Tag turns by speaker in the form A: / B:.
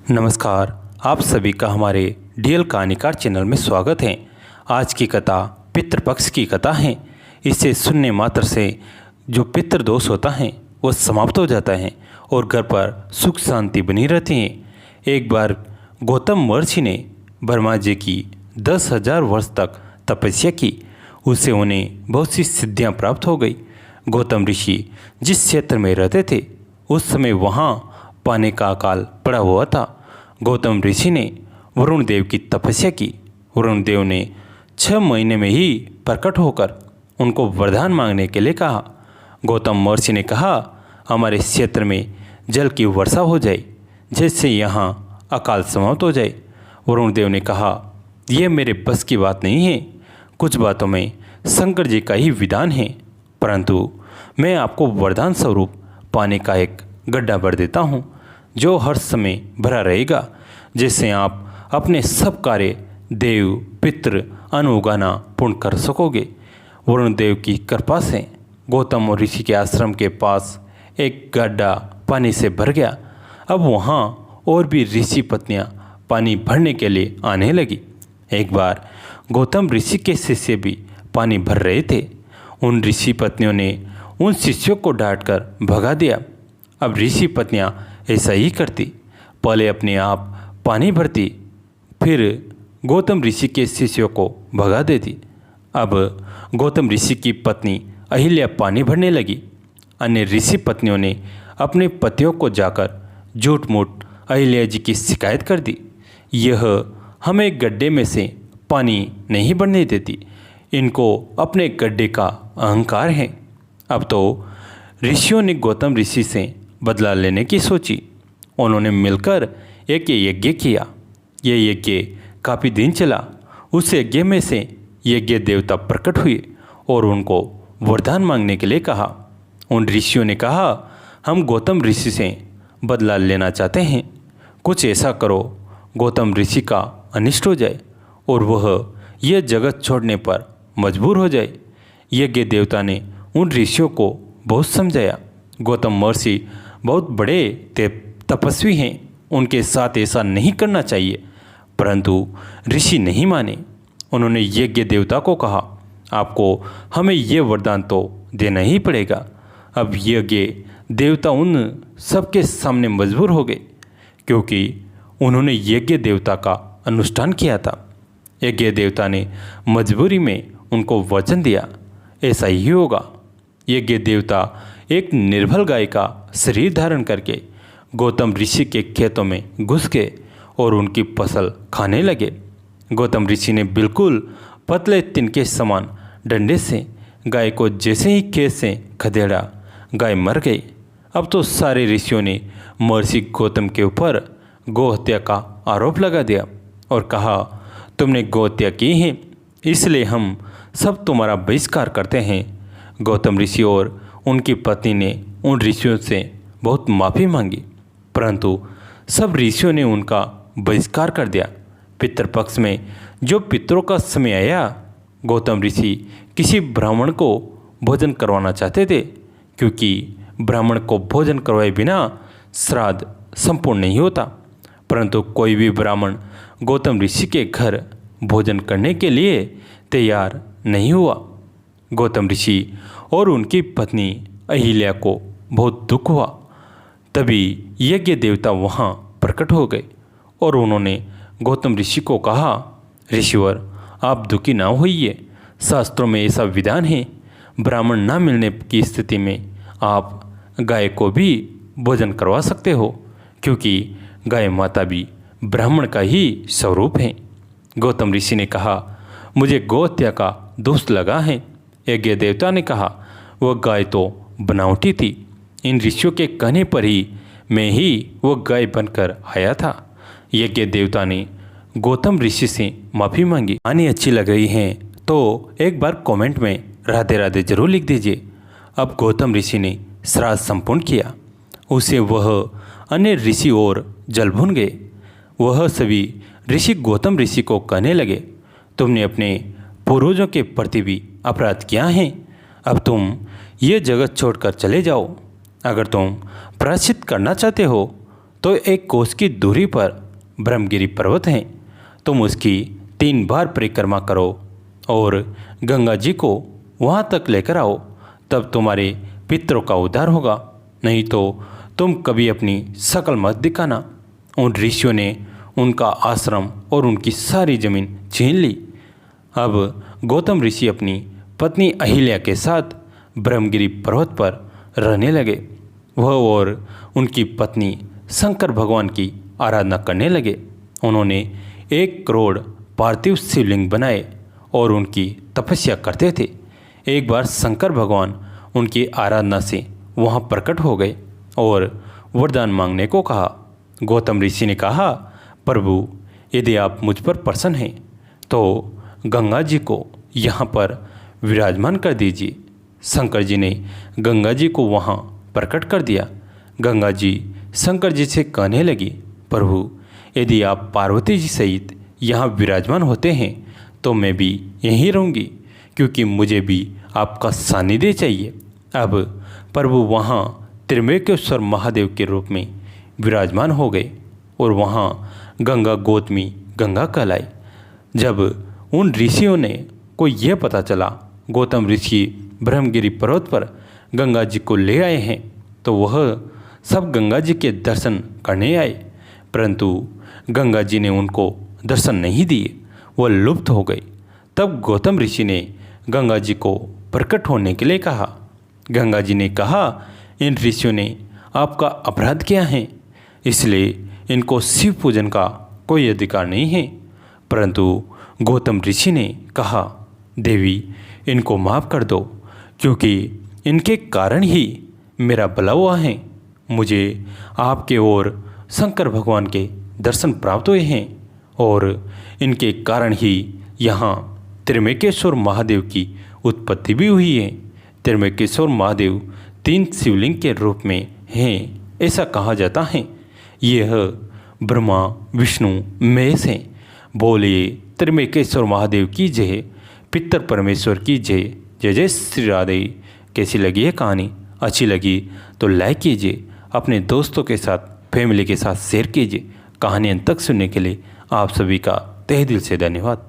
A: नमस्कार, आप सभी का हमारे डीएल कहानीकार चैनल में स्वागत है। आज की कथा पितृपक्ष की कथा है। इसे सुनने मात्र से जो पितृदोष होता है वह समाप्त हो जाता है और घर पर सुख शांति बनी रहती है। एक बार गौतम महर्षि ने ब्रह्मा जी की 10,000 वर्ष तक तपस्या की। उससे उन्हें बहुत सी सिद्धियाँ प्राप्त हो गई। गौतम ऋषि जिस क्षेत्र में रहते थे उस समय वहाँ पानी का अकाल पड़ा हुआ था। गौतम ऋषि ने वरुण देव की तपस्या की। वरुण देव ने 6 महीने में ही प्रकट होकर उनको वरदान मांगने के लिए कहा। गौतम महर्षि ने कहा, हमारे क्षेत्र में जल की वर्षा हो जाए जिससे यहाँ अकाल समाप्त हो जाए। वरुण देव ने कहा, यह मेरे बस की बात नहीं है। कुछ बातों में शंकर जी का ही विधान है, परंतु मैं आपको वरदान स्वरूप पानी का एक गड्ढा भर देता हूँ जो हर समय भरा रहेगा, जिससे आप अपने सब कार्य देव पितृ अनुगाना पूर्ण कर सकोगे। वरुण देव की कृपा से गौतम और ऋषि के आश्रम के पास एक गड्ढा पानी से भर गया। अब वहाँ और भी ऋषि पत्नियाँ पानी भरने के लिए आने लगी। एक बार गौतम ऋषि के शिष्य भी पानी भर रहे थे। उन ऋषि पत्नियों ने उन शिष्यों को डांटकर भगा दिया। अब ऋषि पत्नियाँ ऐसा ही करती, पहले अपने आप पानी भरती, फिर गौतम ऋषि के शिष्यों को भगा देती। अब गौतम ऋषि की पत्नी अहिल्या पानी भरने लगी। अन्य ऋषि पत्नियों ने अपने पतियों को जाकर झूठ मूठ अहिल्या जी की शिकायत कर दी। यह हमें गड्ढे में से पानी नहीं भरने देती, इनको अपने गड्ढे का अहंकार है। अब तो ऋषियों ने गौतम ऋषि से बदला लेने की सोची। उन्होंने मिलकर एक यज्ञ किया। यह यज्ञ काफ़ी दिन चला। उस यज्ञ में से यज्ञ देवता प्रकट हुए और उनको वरदान मांगने के लिए कहा। उन ऋषियों ने कहा, हम गौतम ऋषि से बदला लेना चाहते हैं। कुछ ऐसा करो गौतम ऋषि का अनिष्ट हो जाए और वह यह जगत छोड़ने पर मजबूर हो जाए। यज्ञ देवता ने उन ऋषियों को बहुत समझाया। गौतम महर्षि बहुत बड़े तपस्वी हैं, उनके साथ ऐसा नहीं करना चाहिए, परंतु ऋषि नहीं माने। उन्होंने यज्ञ देवता को कहा, आपको हमें यह वरदान तो देना ही पड़ेगा। अब यज्ञ देवता उन सबके सामने मजबूर हो गए, क्योंकि उन्होंने यज्ञ देवता का अनुष्ठान किया था। यज्ञ देवता ने मजबूरी में उनको वचन दिया, ऐसा ही होगा। यज्ञ देवता एक निर्बल गाय का शरीर धारण करके गौतम ऋषि के खेतों में घुस गए और उनकी फसल खाने लगे। गौतम ऋषि ने बिल्कुल पतले तिनके समान डंडे से गाय को जैसे ही खेत से खदेड़ा, गाय मर गई। अब तो सारे ऋषियों ने महर्षि गौतम के ऊपर गौहत्या का आरोप लगा दिया और कहा, तुमने गौहत्या की है, इसलिए हम सब तुम्हारा बहिष्कार करते हैं। गौतम ऋषि और उनकी पत्नी ने उन ऋषियों से बहुत माफ़ी मांगी, परंतु सब ऋषियों ने उनका बहिष्कार कर दिया। पितृपक्ष में जो पितरों का समय आया, गौतम ऋषि किसी ब्राह्मण को भोजन करवाना चाहते थे, क्योंकि ब्राह्मण को भोजन करवाए बिना श्राद्ध संपूर्ण नहीं होता। परंतु कोई भी ब्राह्मण गौतम ऋषि के घर भोजन करने के लिए तैयार नहीं हुआ। गौतम ऋषि और उनकी पत्नी अहिल्या को बहुत दुख हुआ। तभी यज्ञ देवता वहाँ प्रकट हो गए और उन्होंने गौतम ऋषि को कहा, ऋषिवर, आप दुखी ना होइए। शास्त्रों में ऐसा विधान है, ब्राह्मण ना मिलने की स्थिति में आप गाय को भी भोजन करवा सकते हो, क्योंकि गाय माता भी ब्राह्मण का ही स्वरूप है। गौतम ऋषि ने कहा, मुझे गौहत्या का दोष लगा है। यज्ञ देवता ने कहा, वह गाय तो बनावटी थी, इन ऋषियों के कहने पर ही मैं ही वो गाय बनकर आया था। यज्ञ देवता ने गौतम ऋषि से माफ़ी मांगी। कहानी अच्छी लग रही है तो एक बार कमेंट में राधे राधे जरूर लिख दीजिए। अब गौतम ऋषि ने श्राद्ध संपूर्ण किया। उसे वह अन्य ऋषि और जल भून गए। वह सभी ऋषि गौतम ऋषि को कहने लगे, तुमने अपने पूर्वजों के प्रति भी अपराध किया है। अब तुम ये जगत छोड़कर चले जाओ। अगर तुम प्रायश्चित करना चाहते हो तो एक कोस की दूरी पर ब्रह्मगिरी पर्वत है। तुम उसकी 3 बार परिक्रमा करो और गंगा जी को वहाँ तक लेकर आओ, तब तुम्हारे पितरों का उद्धार होगा, नहीं तो तुम कभी अपनी शकल मत दिखाना। उन ऋषियों ने उनका आश्रम और उनकी सारी जमीन छीन ली। अब गौतम ऋषि अपनी पत्नी अहिल्या के साथ ब्रह्मगिरी पर्वत पर रहने लगे। वह और उनकी पत्नी शंकर भगवान की आराधना करने लगे। उन्होंने 1 करोड़ पार्थिव शिवलिंग बनाए और उनकी तपस्या करते थे। एक बार शंकर भगवान उनकी आराधना से वहाँ प्रकट हो गए और वरदान मांगने को कहा। गौतम ऋषि ने कहा, प्रभु, यदि आप मुझ पर प्रसन्न हैं तो गंगा जी को यहाँ पर विराजमान कर दीजिए। शंकर जी ने गंगा जी को वहाँ प्रकट कर दिया। गंगा जी शंकर जी से कहने लगी, प्रभु, यदि आप पार्वती जी सहित यहाँ विराजमान होते हैं तो मैं भी यहीं रहूँगी, क्योंकि मुझे भी आपका सानिध्य चाहिए। अब प्रभु वहाँ त्रिमेकेश्वर महादेव के रूप में विराजमान हो गए और वहाँ गंगा गौतमी गंगा कहलाई। जब उन ऋषियों ने को यह पता चला गौतम ऋषि ब्रह्मगिरी पर्वत पर गंगा जी को ले आए हैं, तो वह सब गंगा जी के दर्शन करने आए, परंतु गंगा जी ने उनको दर्शन नहीं दिए, वह लुप्त हो गए। तब गौतम ऋषि ने गंगा जी को प्रकट होने के लिए कहा। गंगा जी ने कहा, इन ऋषियों ने आपका अपराध किया है, इसलिए इनको शिव पूजन का कोई अधिकार नहीं है। परंतु गौतम ऋषि ने कहा, देवी, इनको माफ़ कर दो, क्योंकि इनके कारण ही मेरा भला हुआ है। मुझे आपके और शंकर भगवान के दर्शन प्राप्त हुए हैं और इनके कारण ही यहाँ त्रिमेकेश्वर महादेव की उत्पत्ति भी हुई है। त्रिमेकेश्वर महादेव 3 शिवलिंग के रूप में हैं, ऐसा कहा जाता है। यह ब्रह्मा, विष्णु, महेश हैं। बोलिए त्रिमेकेश्वर महादेव की जय, पितर परमेश्वर की जय। जय जय श्री राधे। कैसी लगी है कहानी? अच्छी लगी तो लाइक कीजिए, अपने दोस्तों के साथ, फैमिली के साथ शेयर कीजिए। कहानी अंत तक सुनने के लिए आप सभी का तहे दिल से धन्यवाद।